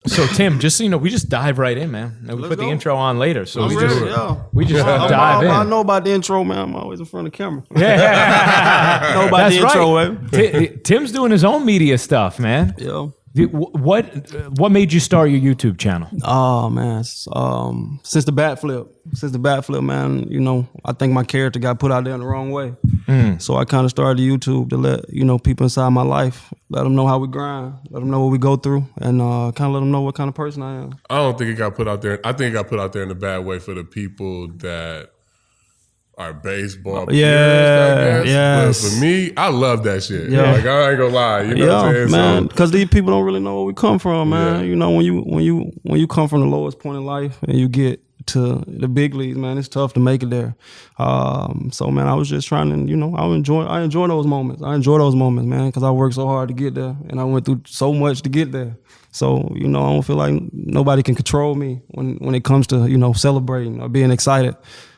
So Tim, just so you know, we just dive right in, man. We put the intro on later, so we just dive in. I know about the intro, man. I'm always in front of the camera. Yeah, know about the intro, man. Tim's doing his own media stuff, man. Yeah. What made you start your YouTube channel? Oh man, since the bat flip, man. You know, I think my character got put out there in the wrong way. So I kind of started YouTube to let people inside my life, let them know how we grind, let them know what we go through, and kind of let them know what kind of person I am. I don't think it got put out there. I think it got put out there in a bad way for the people that are baseball purists, I guess. Yes. But for me, I love that shit. Yeah. Like, I ain't gonna lie. You know what I'm saying? Man, because these people don't really know where we come from, man. You know, when you come from the lowest point in life and you get to the big leagues, man, it's tough to make it there. So, man, I was just trying to, I enjoy those moments. I enjoy those moments, man, because I worked so hard to get there, and I went through so much to get there. So, I don't feel like nobody can control me when it comes to, celebrating or being excited.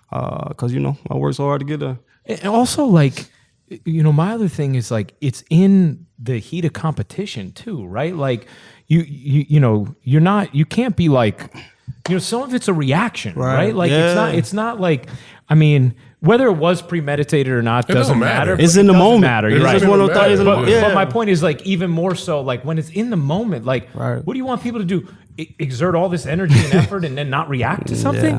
Because, I worked so hard to get there. And also, like, my other thing is, like, it's in the heat of competition too, right? Like, you can't be like, some of it's a reaction, right? Like, it's not like, I mean, whether it was premeditated or not doesn't matter. It's in the moment. You're right. It's one of those things. But my point is, like, even more so, like, when it's in the moment, like, what do you want people to do? Exert all this energy and effort and then not reaakt to something?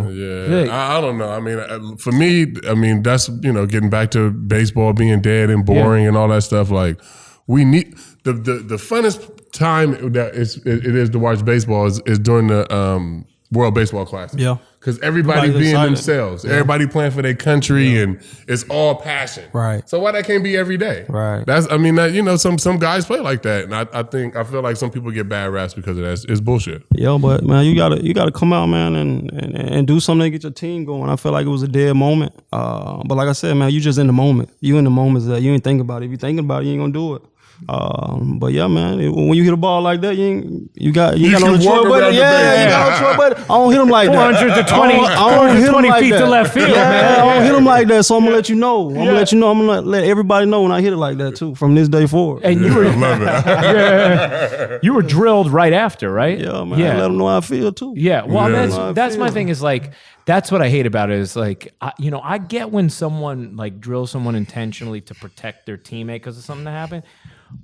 I don't know. I mean, for me, that's, getting back to baseball being dead and boring and all that stuff. Like, we need the funnest time that it is to watch baseball is during the World Baseball Classic. Yeah. Because everybody's being excited. Themselves. Yeah. Everybody playing for their country and it's all passion. Right. So why that can't be every day? Right. Some guys play like that. And I feel like some people get bad raps because of that. It's bullshit. Yeah, but man, you gotta come out, man, and do something to get your team going. I feel like it was a dead moment. But like I said, man, you just in the moment. You in the moment that you ain't thinking about it. If you thinking about it, you ain't gonna do it. But yeah, man, when you hit a ball like that, you got no Detroit button. Yeah, you got no Detroit button. I don't hit them like that. 420 feet to left field, man. I don't hit them like that. So I'm gonna let you know. I'm gonna let everybody know when I hit it like that too, from this day forward. And you were, you were drilled right after, right? Yeah, man. I let them know how I feel too. Yeah. Well, that's my thing. Is like, that's what I hate about it. Is like, I get when someone like drills someone intentionally to protect their teammate because of something that happened.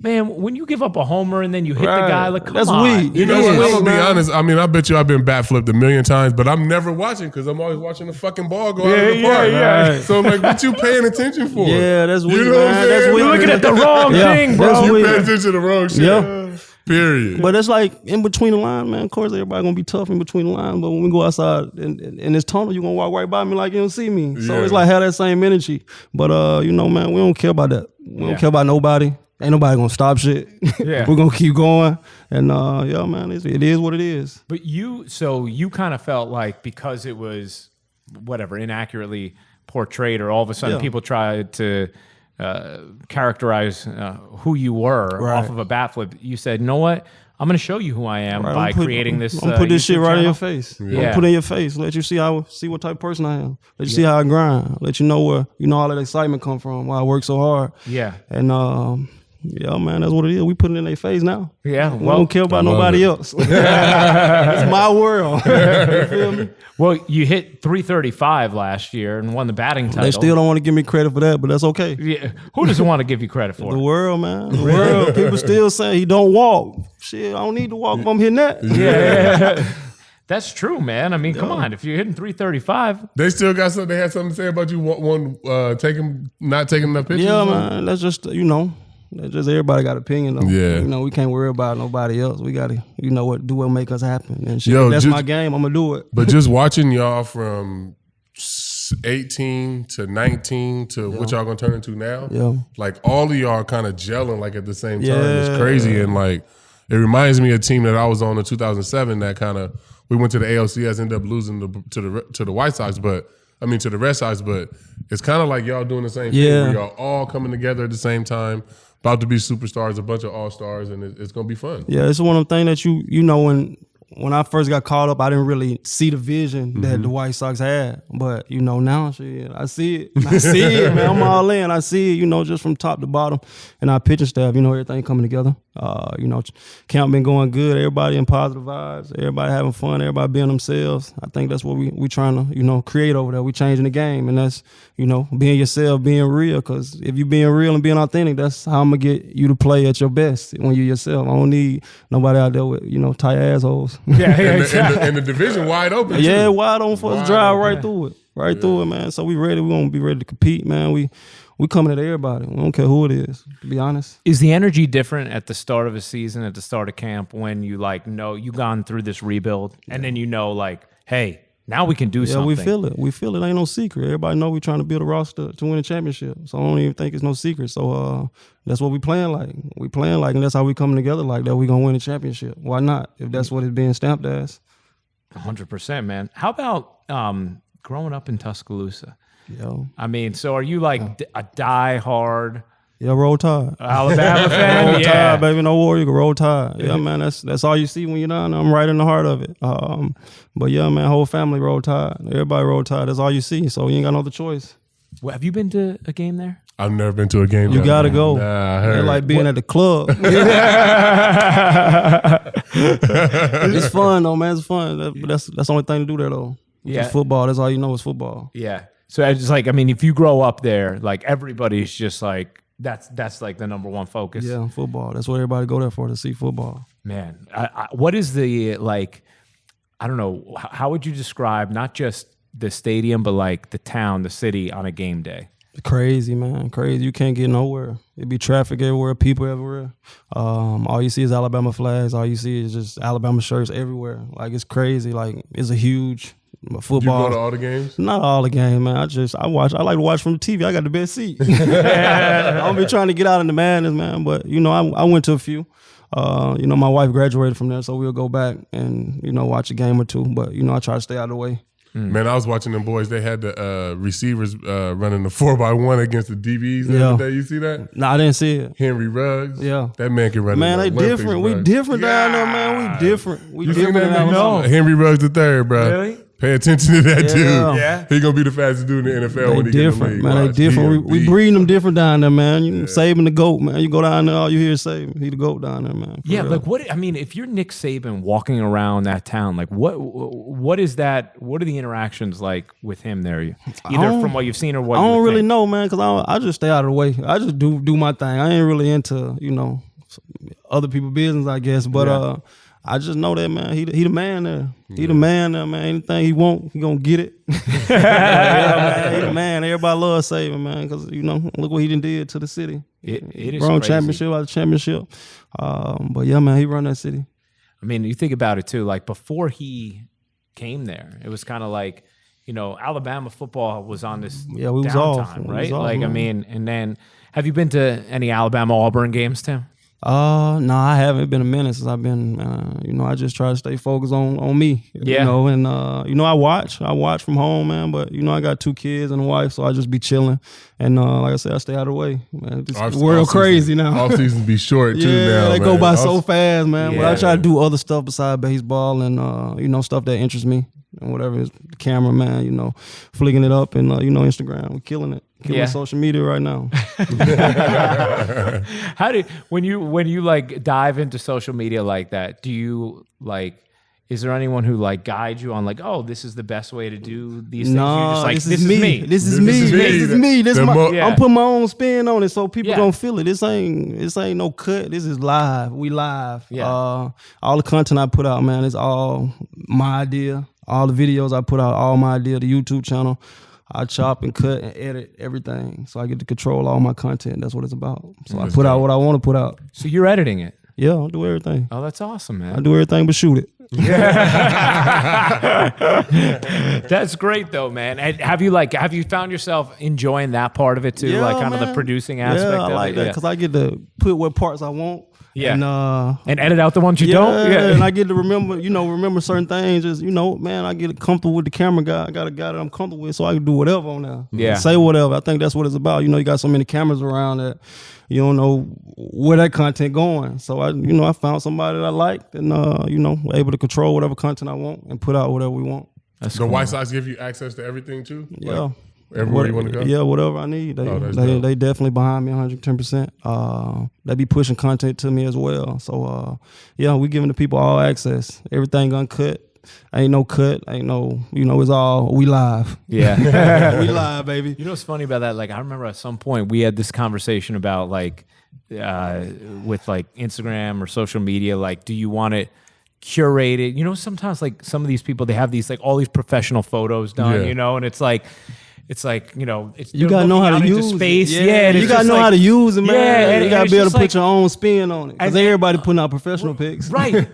Man, when you give up a homer and then you hit the guy, like, come on. I'm gonna be honest. I mean, I bet you I've been bat flipped a million times, but I'm never watching because I'm always watching the fucking ball go out of the park. Yeah. So I'm like, what you paying attention for? Yeah, that's weird. You know what I'm saying? You're looking at the wrong thing, bro. You pay attention to the wrong shit. Yeah. Period. But it's like in between the line, man. Of course, everybody gonna be tough in between the line. But when we go outside in this tunnel, you gonna walk right by me like you don't see me. So it's like have that same energy. But man, we don't care about that. We don't care about nobody. Ain't nobody gonna stop shit. Yeah. We're gonna keep going. And man, it is what it is. But you kind of felt like because it was whatever inaccurately portrayed, or all of a sudden people tried to characterize who you were off of a bat flip, you said, you know what? I'm going to show you who I am by creating this. I'm going to put this shit right channel. in your face. Yeah. I'm going to put it in your face. Let you see what type of person I am. Let you see how I grind. Let you know where all that excitement come from, why I work so hard. Yeah. And yeah, man, that's what it is. We put it in their face now. Yeah. We don't care about nobody else. It's my world. You feel me? Well, you hit 335 last year and won the batting title. They still don't want to give me credit for that, but that's okay. Yeah. Who doesn't want to give you credit for it? The world, man. The world. People still saying he don't walk. Shit, I don't need to walk if I'm hitting that. Yeah. That's true, man. I mean, come on. If you're hitting 335. They still got something. They had something to say about you not taking enough pitches? Yeah, man. That's just, that's just everybody got opinion though. Yeah. We can't worry about nobody else. We gotta, do what make us happen. And shit, that's my game. I'm gonna do it. But just watching y'all from 18 to 19 to what y'all gonna turn into now, like all of y'all kind of gelling like at the same time. It's crazy. And like it reminds me of a team that I was on in 2007 that kind of we went to the ALCS, ended up losing to the White Sox, to the Red Sox, but it's kind of like y'all doing the same thing where y'all all coming together at the same time. About to be superstars, a bunch of all-stars, and it's going to be fun. Yeah, it's one of them things that when I first got called up, I didn't really see the vision that the White Sox had. But, you know, now shit, I see it. I see it, man. I'm all in. I see it, you know, just from top to bottom. And our pitching staff, you know, everything coming together. You know, camp been going good. Everybody in positive vibes. Everybody having fun. Everybody being themselves. I think that's what we trying to, you know, create over there. We changing the game. And that's, you know, being yourself, being real. Because if you being real and being authentic, that's how I'm going to get you to play at your best when you're yourself. I don't need nobody out there with, you know, tight assholes. Yeah, and the division wide open. Yeah, too. wide open for us, drive right through it. Right through it, man. So we ready. We gonna be ready to compete, man. We coming at everybody. We don't care who it is, to be honest. Is the energy different at the start of a season, at the start of camp, when you like know you've gone through this rebuild and then you know like, hey, now we can do something? Yeah, we feel it. We feel it. Ain't no secret. Everybody know we trying to build a roster to win a championship. So I don't even think it's no secret. So that's what we playing like. We playing like, and that's how we coming together like that. We gonna win a championship. Why not? If that's what it's being stamped as. 100%, man. How about growing up in Tuscaloosa? Yo. I mean, so are you like a die-hard Roll Tide. Alabama fan? Roll Tide, baby. No war, you can Roll Tide. Yeah, man, that's all you see when you're down there. I'm right in the heart of it. But yeah, man, whole family Roll Tide. Everybody Roll Tide. That's all you see, so you ain't got no other choice. Well, have you been to a game there? I've never been to a game. You gotta go. Nah, I heard. They're like being at the club. It's fun though, man. It's fun. That's the only thing to do there though. Yeah. It's football. That's all you know is football. Yeah. So I just like, I mean, if you grow up there, like everybody's just like, that's like the number one focus. Yeah, football. That's what everybody go there for, to see football. Man, what is the, like, I don't know, how would you describe not just the stadium, but like the town, the city on a game day? Crazy, man. Crazy. You can't get nowhere. It be traffic everywhere, people everywhere. All you see is Alabama flags. All you see is just Alabama shirts everywhere. Like, it's crazy. Like, it's a huge football. You go to all the games? Not all the games, man. I watch. I like to watch from the TV. I got the best seat. I don't be trying to get out in the madness, man. But, you know, I went to a few. You know, my wife graduated from there, so we'll go back and, you know, watch a game or two. But, you know, I try to stay out of the way. Man, I was watching them boys. They had the receivers running the 4x1 against the DBs the other day. You see that? No, I didn't see it. Henry Ruggs. Yeah. That man can run. Man, they different. We different down there, man. We different. We different down there. Henry Ruggs III, bro. Really? Pay attention to that dude. Yeah. He gonna be the fastest dude in the NFL when he get in the league. Man, they different. We breeding them different down there, man. You Saban the GOAT, man. You go down there, all you hear is Saban. He the GOAT down there, man. Yeah, like what? I mean, if you're Nick Saban walking around that town, like what is that? What are the interactions like with him there? Either from what you've seen or what I don't really think? know, man, because I just stay out of the way. I just do my thing. I ain't really into, you know, other people's business, I guess. But I just know that, man, he the man there. He the man there, man. Anything he want, he gonna get it. Man, he the man. Everybody loves Saban, man, because, you know, look what he did to the city. It is Wrong crazy. championship after championship. But yeah, man, he run that city. I mean, you think about it too. Like before he came there, it was kind of like, you know, Alabama football was on this we was off. downtime, We right? was off, Like, man. I mean, and then have you been to any Alabama Auburn games, Tim? No, I haven't. It's been a minute since I've been. You know, I just try to stay focused on me. Yeah. You know, and you know, I watch from home, man. But you know, I got 2 kids and a wife, so I just be chilling. And like I said, I stay out of the way. Man, the world crazy now. Off season be short too. Yeah, now, they man. go by so fast, man. But Yeah. I try to do other stuff besides baseball and you know, stuff that interests me and whatever is the camera, man. You know, flicking it up and you know, Instagram, we're killing it. Killing social media right now. How do when you like dive into social media like that? Do you like? Is there anyone who like guides you on like, oh, this is the best way to do these things? No, You're just like, this is me. This is me. Yeah. I'm putting my own spin on it, so people Yeah. gonna feel it. This ain't no cut. This is live. We live. Yeah. All the content I put out, man, is all my idea. All the videos I put out, all my idea. The YouTube channel, I chop and cut and edit everything, so I get to control all my content. That's what it's about. So I put out what I want to put out. So you're editing it. Yeah, I do everything. Oh, that's awesome, man. I do everything but shoot it. That's great though, man. And have you found yourself enjoying that part of it too, Yeah, like kind of the man. producing aspect I of like it? that because I get to put what parts I want. Yeah. And edit out the ones you don't. Yeah, and I get to remember certain things. Just, you know, man, I get comfortable with the camera guy. I got a guy that I'm comfortable with, so I can do whatever on there. Yeah. Say whatever. I think that's what it's about. You know, you got so many cameras around that you don't know where that content going. So I found somebody that I liked, and we're able to control whatever content I want and put out whatever we want. That's the cool. White Sox give you access to everything too? Yeah. Like everywhere you want to go? Yeah, whatever I need. They definitely behind me 110%. They be pushing content to me as well. So we giving the people all access. Everything uncut. Ain't no cut. Ain't no, it's all, we live. Yeah. We live, baby. You know what's funny about that? Like, I remember at some point we had this conversation about like, with like Instagram or social media, like, do you want it curated? Sometimes like some of these people, they have these like all these professional photos done, and it's like, it's you gotta know how to use space. It. Yeah, you gotta know how to use it, man. Yeah, you gotta be able to put your own spin on it. Because everybody putting out professional pics, right?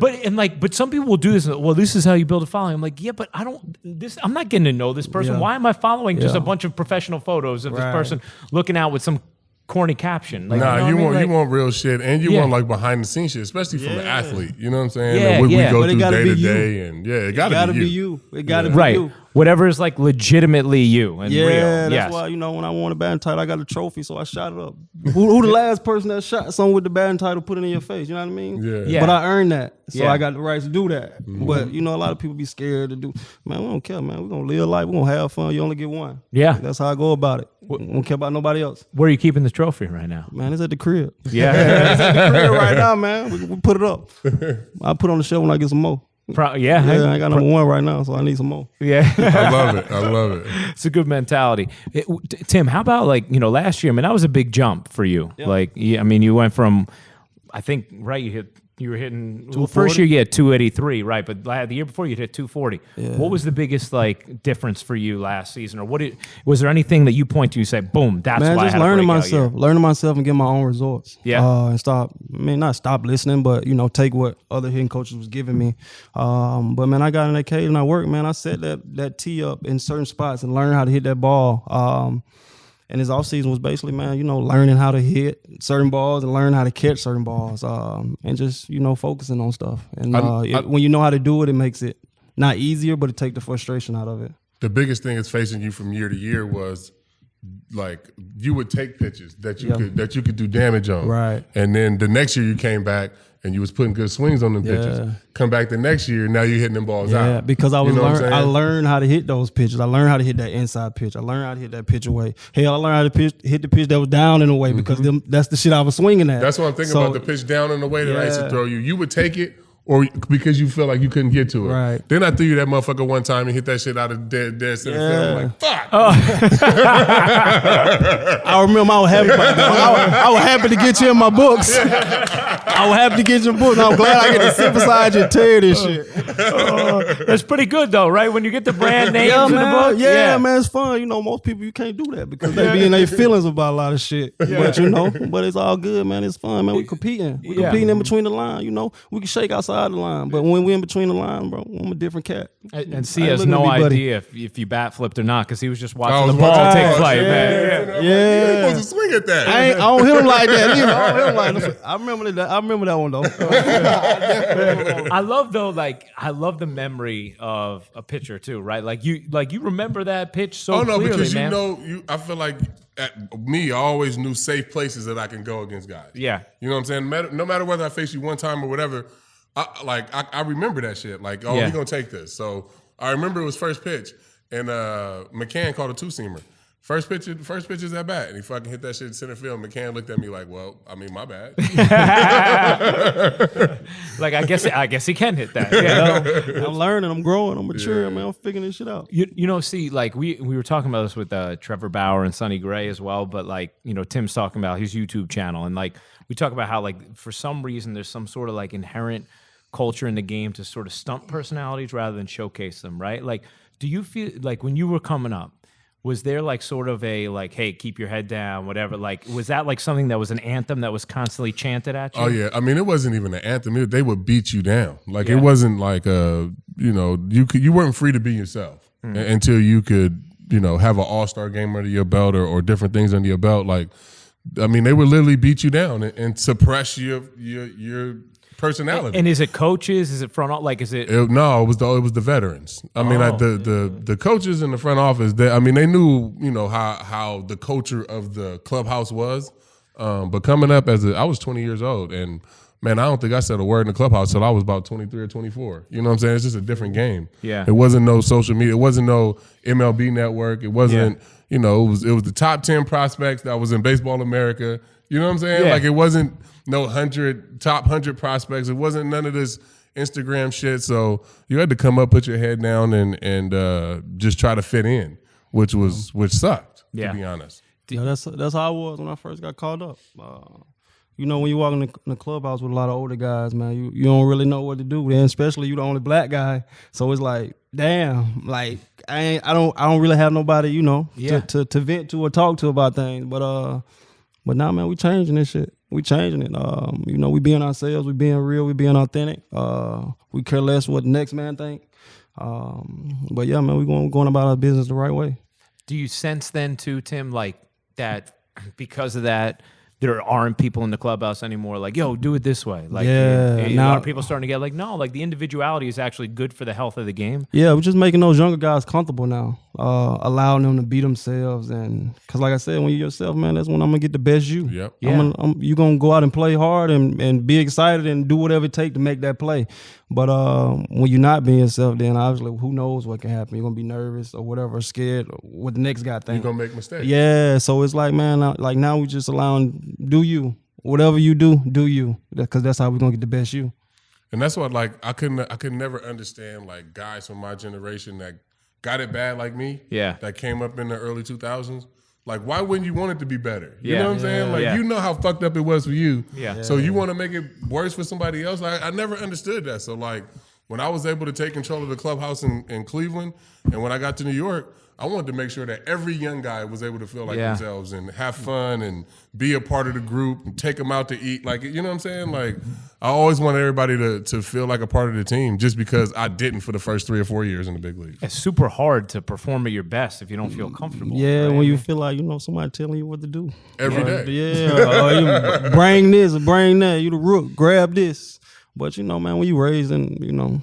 But some people will do this. Well, this is how you build a following. I'm like, yeah, but I'm not getting to know this person. Yeah. Why am I following just a bunch of professional photos of this person looking out with some corny caption? Like, you want real shit, and you want like behind the scenes shit, especially from an athlete. You know what I'm saying? Yeah, we go through day to day, and it gotta be you. It gotta be you. Whatever is like legitimately you and real. Yeah, that's why, when I won a batting title, I got a trophy, so I shot it up. Who the last person that shot someone with the batting title put it in your face? You know what I mean? Yeah. But I earned that, so I got the right to do that. Mm-hmm. But, a lot of people be scared to do. Man, we don't care, man. We're going to live life. We're going to have fun. You only get one. Yeah. That's how I go about it. We don't care about nobody else. Where are you keeping the trophy right now? Man, it's at the crib. Yeah. It's at the crib right now, man. We put it up. I put it on the shelf when I get some more. I ain't got number one right now, so I need some more. Yeah. I love it. It's a good mentality. Tim, how about like, last year, that was a big jump for you. Yeah. Like, you went from, I think, right, you were hitting, first year you had 283, right? But the year before you hit 240. Yeah. What was the biggest like difference for you last season? Or was there anything that you point to, you say, boom, that's why I had learning myself and get my own results. Yeah. And not stop listening, but take what other hitting coaches was giving me. But man, I got in that cage and I worked, man. I set that tee up in certain spots and learned how to hit that ball. And his offseason was basically, man, learning how to hit certain balls and learn how to catch certain balls, and just, focusing on stuff. And when you know how to do it, it makes it not easier, but it takes the frustration out of it. The biggest thing that's facing you from year to year was like you would take pitches that you could do damage on, right? And then the next year you came back and you was putting good swings on them pitches. Come back the next year, now you're hitting them balls out. Yeah, because I learned how to hit those pitches. I learned how to hit that inside pitch. I learned how to hit that pitch away. Hell, I learned how to hit the pitch that was down and away because that's the shit I was swinging at. That's what I'm thinking about, the pitch down and away that I used to throw you. You would take it, or because you feel like you couldn't get to it. Right. Then I threw you that motherfucker one time and hit that shit out of dead center field. I'm like, fuck. I remember I was happy about that. I was happy to get you in my books. I was happy to get you in books. I'm glad I get to sit beside you and tell you this shit. That's pretty good though, right? When you get the brand names in the book. Yeah, man, it's fun. Most people, you can't do that because they be in their feelings about a lot of shit. Yeah. But it's all good, man. It's fun, man. We competing. We competing in between the line. We can shake outside the line, but when we're in between the line, bro, I'm a different cat. And C has no idea if you bat flipped or not because he was just watching the ball take flight, man. Yeah. You're supposed to swing at that. I don't hit him like that either. I don't hit him like that. I remember that one though. I love the memory of a pitcher too, right? Like you remember that pitch so clearly, because man. I feel like I always knew safe places that I can go against guys. Yeah. You know what I'm saying? No matter whether I face you one time or whatever, I remember that shit. Like, we're gonna take this. So I remember it was first pitch, and McCann called a two-seamer. First pitch is at bat, and he fucking hit that shit in center field. McCann looked at me like, "Well, I mean, my bad." Like, I guess he can hit that. Yeah. I'm learning, I'm growing, I'm maturing, man. I'm figuring this shit out. See, like we were talking about this with Trevor Bauer and Sonny Gray as well, but like Tim's talking about his YouTube channel, and like we talk about how like for some reason there's some sort of like inherent culture in the game to sort of stump personalities rather than showcase them, right? Like, do you feel like when you were coming up, was there like sort of a like, hey, keep your head down, whatever? Like, was that like something that was an anthem that was constantly chanted at you? Oh yeah, I mean, it wasn't even an anthem. They would beat you down. Like it wasn't like you weren't free to be yourself until you could have an all-star game under your belt or different things under your belt. Like, I mean, they would literally beat you down and suppress your personality. And is it coaches? Is it front office? Like, is it? No, it was the veterans. I mean, the coaches in the front office. They knew how the culture of the clubhouse was. But coming up I was 20 years old, and man, I don't think I said a word in the clubhouse till I was about 23 or 24. You know what I'm saying? It's just a different game. Yeah. It wasn't no social media. It wasn't no MLB network. It wasn't, it was the top 10 prospects that was in Baseball America. You know what I'm saying? Yeah. Like, it wasn't no top 100 prospects. It wasn't none of this Instagram shit. So you had to come up, put your head down, and just try to fit in, which sucked, to be honest. Yeah, that's how I was when I first got called up. When you walk in the clubhouse with a lot of older guys, man, you don't really know what to do. And especially you the only black guy, so it's like, damn, like I don't really have nobody, to vent to or talk to about things. But now, man, we changing this shit. We changing it. We being ourselves. We being real. We being authentic. We care less what the next man think. But yeah, man, we going about our business the right way. Do you sense then too, Tim, like that because of that, there aren't people in the clubhouse anymore like, yo, do it this way. Like, a lot of people starting to get like, no, like the individuality is actually good for the health of the game. Yeah, we're just making those younger guys comfortable now, allowing them to be themselves. And because like I said, when you're yourself, man, that's when I'm going to get the best you. Yep. Yeah. You're going to go out and play hard and be excited and do whatever it takes to make that play. But when you're not being yourself, then obviously who knows what can happen. You're going to be nervous or whatever, scared or what the next guy thinks. You're going to make mistakes. Yeah, so it's like, man, like now we just allowing, do you. Whatever you do you. Because that's how we're going to get the best you. And that's what, like, I could never understand, like, guys from my generation that got it bad like me. Yeah. That came up in the early 2000s. Like, why wouldn't you want it to be better? You Yeah. know what I'm saying? Like, you know how fucked up it was for you. Yeah. So you want to make it worse for somebody else? I never understood that. So, like, when I was able to take control of the clubhouse in Cleveland, and when I got to New York, I wanted to make sure that every young guy was able to feel like themselves and have fun and be a part of the group and take them out to eat. Like, you know what I'm saying? Like, I always wanted everybody to feel like a part of the team just because I didn't for the first 3 or 4 years in the big leagues. It's super hard to perform at your best if you don't feel comfortable. Yeah, right? when you feel like, somebody telling you what to do. Every day. Yeah, you bring this or bring that. You the rook, grab this. But, man, when you raised in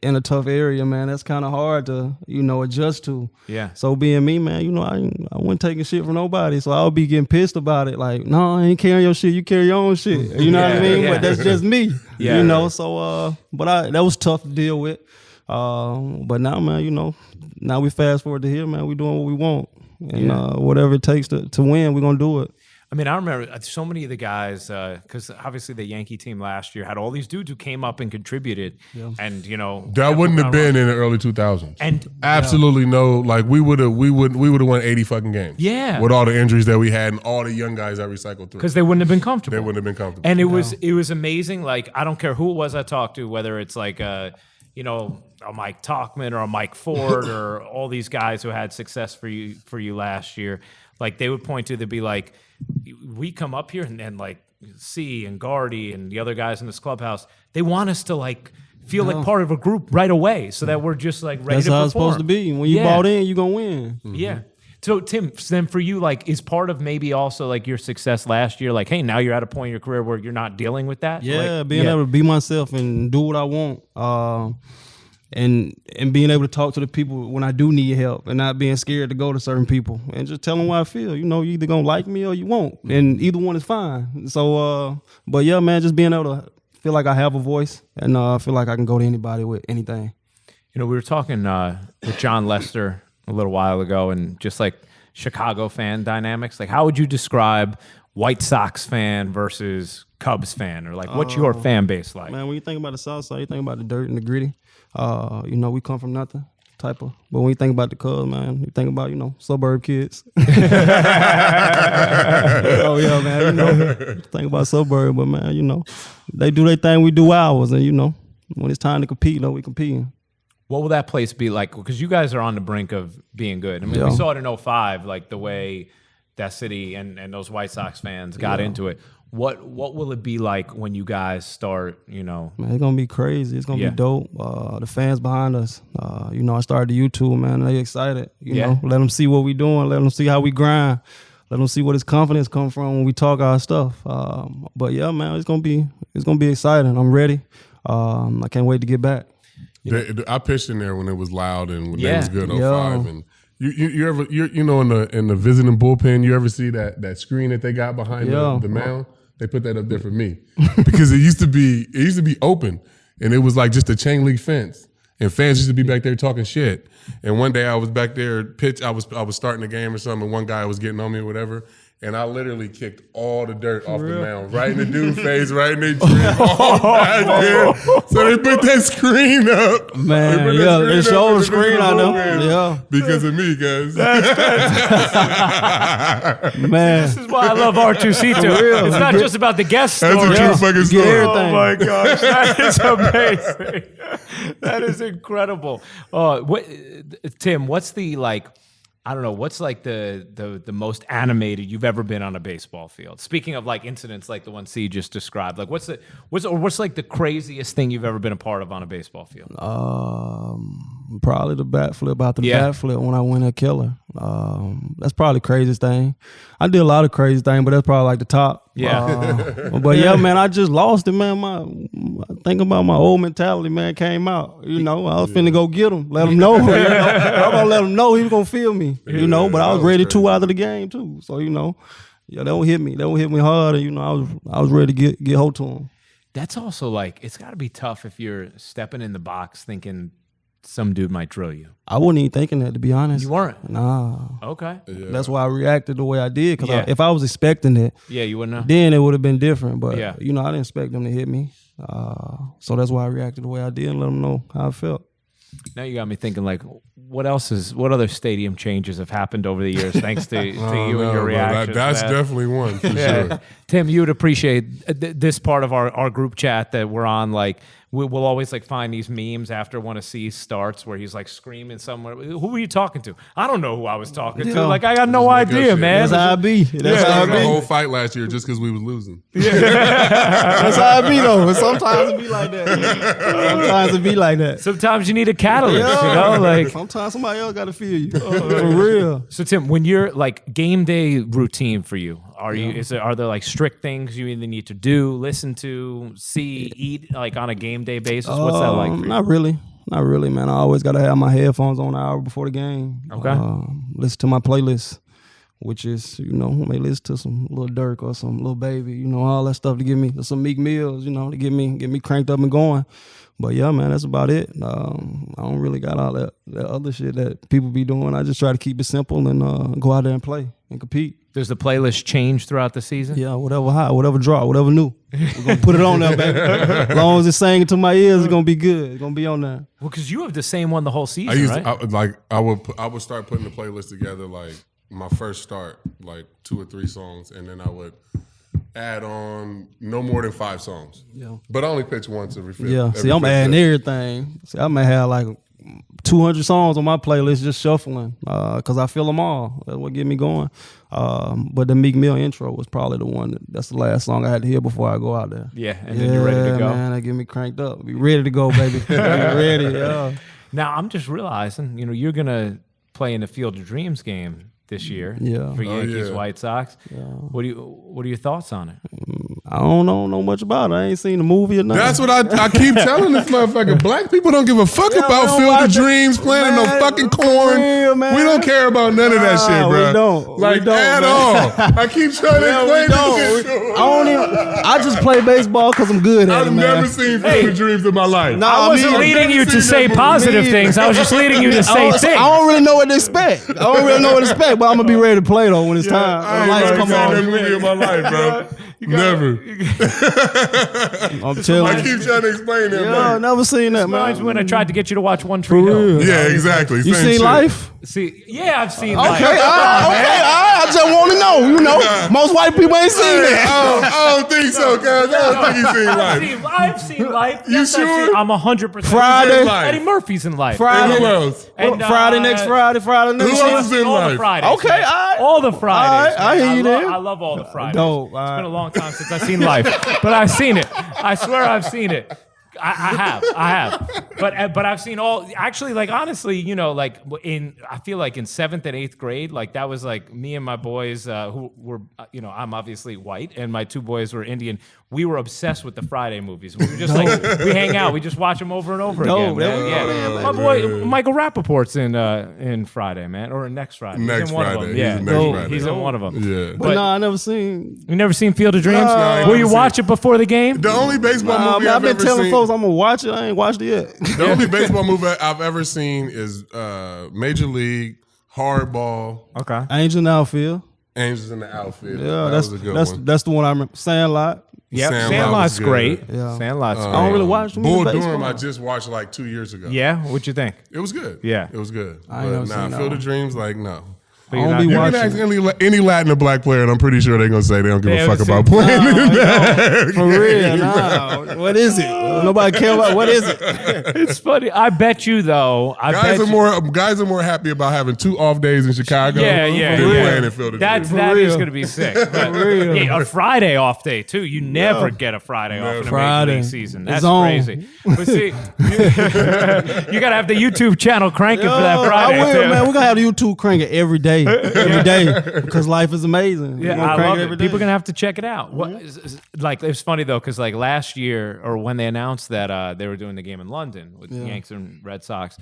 a tough area, man, that's kind of hard to, adjust to. Yeah. So being me, man, I wasn't taking shit from nobody. So I'll be getting pissed about it. Like, no, I ain't carrying your shit. You carry your own shit. You know what I mean? Yeah. But that's just me. Yeah. So, that was tough to deal with. But now, man, now we fast forward to here, man, we doing what we want. And whatever it takes to win, we're going to do it. I mean, I remember so many of the guys, because obviously the Yankee team last year had all these dudes who came up and contributed, and that wouldn't have been in the early 2000s. And absolutely no, like we would have won 80 fucking games. Yeah, with all the injuries that we had and all the young guys that recycled through, because they wouldn't have been comfortable. They wouldn't have been comfortable. And it was amazing. Like, I don't care who it was I talked to, whether it's like a Mike Talkman or a Mike Ford or all these guys who had success for you last year. Like, they would point to, they'd be like, we come up here and then like C and Gardy and the other guys in this clubhouse, they want us to like feel like part of a group right away so that we're just like ready to perform. That's how it's supposed to be. When you bought in, you're going to win. Mm-hmm. Yeah. So Tim, then for you, like, is part of maybe also like your success last year, like, hey, now you're at a point in your career where you're not dealing with that? Yeah, being able to be myself and do what I want. And being able to talk to the people when I do need help and not being scared to go to certain people and just tell them what I feel. You either going to like me or you won't. And either one is fine. So, but yeah, man, just being able to feel like I have a voice and feel like I can go to anybody with anything. We were talking with John Lester a little while ago and just like Chicago fan dynamics. Like, how would you describe White Sox fan versus Cubs fan, or like what's your fan base like? Man, when you think about the South Side, you think about the dirt and the gritty. We come from nothing type of. But when you think about the Cubs, man, you think about suburb kids. Oh yeah, man. Think about suburb, but man, they do their thing, we do ours, and when it's time to compete, we competing. What will that place be like? Because you guys are on the brink of being good. I mean, we saw it in 2005, like the way that city and those White Sox fans got into it. What will it be like when you guys start, Man, it's going to be crazy. It's going to be dope. The fans behind us, I started the YouTube, man. They excited. You know, let them see what we doing. Let them see how we grind. Let them see where this confidence come from when we talk our stuff. But yeah, man, it's going to be exciting. I'm ready. I can't wait to get back. I pitched in there when it was loud and when it was good 05. And You ever in the visiting bullpen, you ever see that screen that they got behind the mound? They put that up there for me because it used to be open, and it was like just a chain link fence, and fans used to be back there talking shit. And one day I was back there I was starting the game or something, and one guy was getting on me or whatever. And I literally kicked all the dirt off the mound, right in the dude's face, right in their drip, all back there. So they put that screen up. Man, they showed the screen out there. Yeah. Because of me, guys. Man. This is why I love R2C2. It's not just about the guest story. That's a true fucking story. Oh my gosh, that is amazing. That is incredible. Tim, what's the I don't know, what's like the most animated you've ever been on a baseball field? Speaking of like incidents like the one C just described, like what's like the craziest thing you've ever been a part of on a baseball field? Probably the bat flip after the bat flip when I went at Killer. That's probably the craziest thing. I did a lot of crazy things, but that's probably like the top. Yeah. But yeah, man, I just lost it, man. Thinking about my old mentality, man, came out. I was finna go get him, let him know. I'm gonna let him know he was gonna feel me. But I was ready 2 out of the game too. So they don't hit me. They don't hit me hard, and I was ready to get hold to him. That's also like it's got to be tough if you're stepping in the box thinking some dude might drill you. I wasn't even thinking that, to be honest. You weren't? Nah. Okay. Yeah. That's why I reacted the way I did. Because if I was expecting it, you wouldn't know. Then it would have been different. But I Yeah. I didn't expect them to hit me. So that's why I reacted the way I did and let them know how I felt. Now you got me thinking, like, what other stadium changes have happened over the years thanks to you and your reactions? That's definitely one for sure. Tim, you would appreciate this part of our group chat that we're on. Like, we'll always like find these memes after one of C's starts where he's like screaming somewhere. Who were you talking to? I don't know who I was talking to. Like, I got no idea, man. That's how I be. That's how I be. The whole fight last year just because we was losing. That's how I be though. Sometimes it be like that. Sometimes you need a catalyst, like sometimes somebody else got to feel you. For real. So Tim, when you're like game day routine for you, are there like strict things you either need to do, listen to, see, eat like on a game day basis? What's that like for you? Not really, man. I always got to have my headphones on an hour before the game. Okay. Listen to my playlist, which is, may listen to some Lil Durk or some Lil Baby, all that stuff to get me, some Meek Mills, to get me cranked up and going. But yeah, man, that's about it. I don't really got all that other shit that people be doing. I just try to keep it simple and go out there and play and compete. Does the playlist change throughout the season? Yeah, whatever hot, whatever drop, whatever new. We're going to put it on there, baby. As long as it's singing to my ears, it's going to be good. It's going to be on there. Well, because you have the same one the whole season, right? I would start putting the playlist together like my first start, like 2 or 3 songs, and then I would add on no more than 5 songs. Yeah. But I only pitch once every fifth. Yeah. See, I'm adding everything. See, I may have like 200 songs on my playlist just shuffling because I feel them all. That's what get me going. But the Meek Mill intro was probably the one that's the last song I had to hear before I go out there. Yeah, and then you're ready to go. Man, that get me cranked up. Be ready to go, baby. Be ready, yeah. Now I'm just realizing, you're gonna play in the Field of Dreams game this year for Yankees White Sox. Yeah. What are your thoughts on it? I don't know much about it. I ain't seen the movie or nothing. That's what I keep telling this motherfucker. Black people don't give a fuck about Field of Dreams, planting no fucking corn. Real, we don't care about none of that shit, bro. We don't. Like, at all. I keep trying to explain this. I just play baseball because I'm good at it, man. I've never seen Field of Dreams in my life. No, I wasn't leading you to say positive things. I was just leading you to say things. I don't really know what to expect. But I'm going to be ready to play, though, when it's time. I ain't never seen that movie in my life, bro. Never. I'm telling you. I keep trying to explain that, bro. Never seen that, man. Reminds me when I tried to get you to watch One Tree Hill. Yeah, exactly. You seen Life? I've seen Life. Okay, I just want to know. Most white people ain't seen that. I don't think so, guys. I don't think you've seen Life. I've seen Life. You sure? I'm 100%. Friday. Eddie Murphy's in Life. Friday. Who else? Friday next Friday. Friday next Who else is in all Life? The Fridays. Okay, all right. All the Fridays. I hear you there. I love all the Fridays. Dope. It's been a long time since I've seen Life, but I've seen it. I swear I've seen it. I have, but I've seen all. Actually, like honestly, you know, like I feel like in 7th and 8th grade, like that was like me and my boys who were, you know, I'm obviously white, and my 2 boys were Indian. We were obsessed with the Friday movies. We were just like, we hang out, we just watch them over and over again. Man. Yeah, my boy Michael Rappaport's in Friday, man, or next Friday. Next he's in one Friday. Of them. Yeah, he's in one of them. Yeah, but no, I never seen. You never seen Field of Dreams? No, Will you watch it before the game? The only baseball movie I've I've been ever telling seen. folks I'm gonna watch it. I ain't watched it yet. The only baseball movie I've ever seen is Major League, Hardball, Okay. Angel in the Outfield. Angels in the Outfield. Yeah, that that's was a good one. that's the one I remember. Sandlot. Yep, Sandlot Sandlot's was good. great. Yeah. Sandlot's great. I don't really watch them. Bull baseball. Durham I just watched like 2 years ago. Yeah, what'd you think? It was good. Yeah. It was good. I ain't But never seen that Field one. of Dreams, like, no. I don't be You can watching. ask any Latin or black player, and I'm pretty sure they're going to say they don't give They a fuck haven't about seen- playing. For real, nah. What is it? Nobody care about what is it? It's funny. I bet you though. Guys are more happy about having 2 off days in Chicago Yeah, than yeah. playing in Field of Dreams. That is real. going to be sick. But, yeah, a Friday off day too. You never get a Friday off in a Friday. Major League season. It's That's on. crazy. But see, you got to have the YouTube channel cranking for that Yo, Friday. I will, too. man. We're gonna have the YouTube crank it every day, because life is amazing. We're Yeah, gonna I crank love it it. every day. People are gonna have to check it out. Like it's funny though, because like last year or when they announced that they were doing the game in London with the Yankees and Red Sox,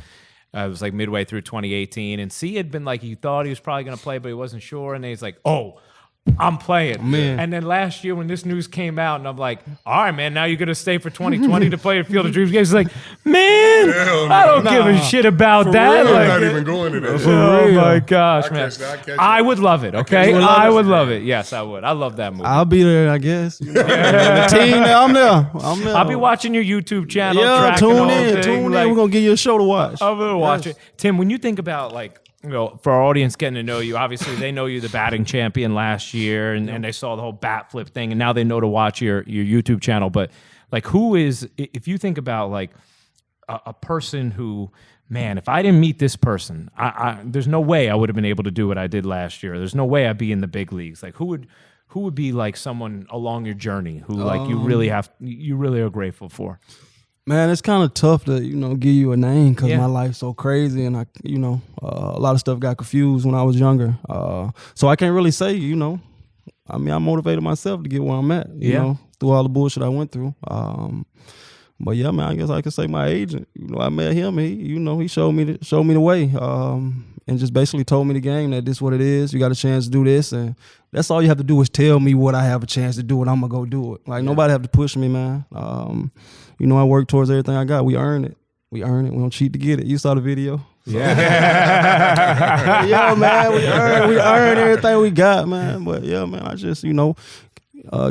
it was like midway through 2018, and C had been like he thought he was probably gonna play, but he wasn't sure, and then he's like, oh. I'm playing. Man. And then last year when this news came out, and I'm like, all right, man, now you're going to stay for 2020 to play at Field of Dreams games. He's like, man, I don't give a shit about that. I'm Like, not even going to that. oh real. my gosh, I'll man. catch that, I'll catch I that. would love it, okay? would love I it? would love it. Yes, I would. I love that movie. I'll be there, I guess. The team, I'm there. I'll be watching your YouTube channel. Yeah, tracking the tune whole in. thing. Tune in. Like, We're gonna give you a show to watch. I'm gonna watch it. Tim, when you think about like, you know, for our audience getting to know you, obviously they know you the batting champion last year, and they saw the whole bat flip thing, and now they know to watch your YouTube channel. But like, who is, if you think about like a person who, man, if I didn't meet this person, there's no way I would have been able to do what I did last year. There's no way I'd be in the big leagues. Like, who would be like someone along your journey who like you really are grateful for? Man, it's kind of tough to, give you a name because Yeah. my life's so crazy, and a lot of stuff got confused when I was younger. So I can't really say, I motivated myself to get where I'm at, you know, through all the bullshit I went through. But yeah, man, I guess I could say my agent. I met him. He showed me the way, and just basically told me the game that this is what it is. You got a chance to do this, and that's all you have to do is tell me what I have a chance to do, and I'm gonna go do it. Like nobody have to push me, man. I work towards everything I got. We earn it. We don't cheat to get it. You saw the video. Yeah. Yeah, man, we earn everything we got, man. But yeah, man, I just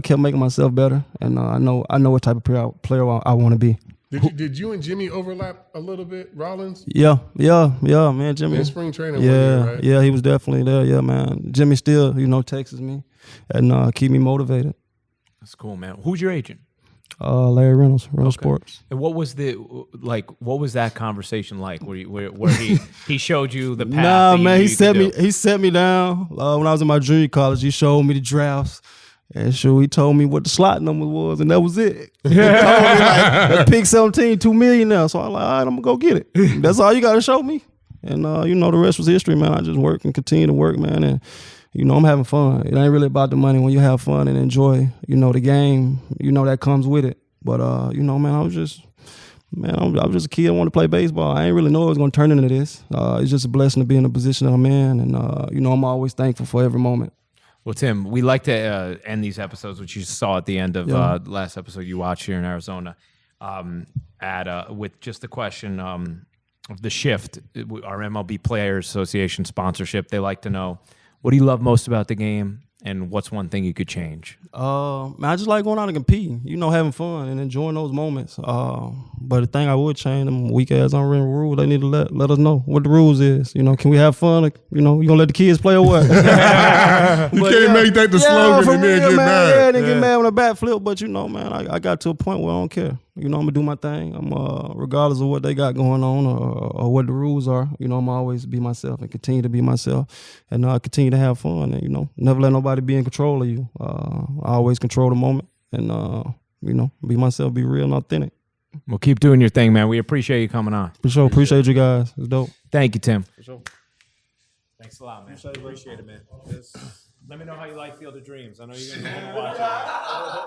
kept making myself better, and I know what type of player I want to be. Did you and Jimmy overlap a little bit, Rollins? Yeah, man, Jimmy. In spring training, Yeah, right? yeah, he was definitely there. Yeah, man. Jimmy still, texts me and keep me motivated. That's cool, man. Who's your agent? Larry Reynolds, Reynolds Sports. And what was that conversation like? Where he showed you the path? Nah, that man, you could do? he set me down when I was in my junior college. He showed me the drafts. And he told me what the slot number was, and that was it. He told me like, pick 17, $2 million now. So I'm like, all right, I'm gonna go get it. That's all you gotta show me. And the rest was history, man. I just work and continue to work, man. And I'm having fun. It ain't really about the money. When you have fun and enjoy, the game, that comes with it. But man, I was just a kid. I wanted to play baseball. I ain't really know it was gonna turn into this. It's just a blessing to be in the position that I'm in, and I'm always thankful for every moment. Well, Tim, we like to end these episodes, which you saw at the end of the last episode you watched here in Arizona, with just the question of the shift, our MLB Players Association sponsorship. They like to know, what do you love most about the game, and what's one thing you could change? Man, I just like going out and competing, having fun and enjoying those moments. But the thing I would change, them weak ass unwritten rules, they need to let us know what the rules is. Can we have fun? You gonna let the kids play or what? You can't make that the slogan and then get mad. Yeah, then get mad when a bat flip. But man, I got to a point where I don't care. I'm gonna do my thing. I'm regardless of what they got going on or what the rules are. I'm always be myself and continue to be myself, and continue to have fun. And never let nobody be in control of you. I always control the moment, and be myself, be real and authentic. Well, keep doing your thing, man. We appreciate you coming on. For sure. Appreciate you guys. It's dope. Thank you, Tim. For sure. Thanks a lot, man. Appreciate it, man. Let me know how you like Field of Dreams. I know you're going to watch it.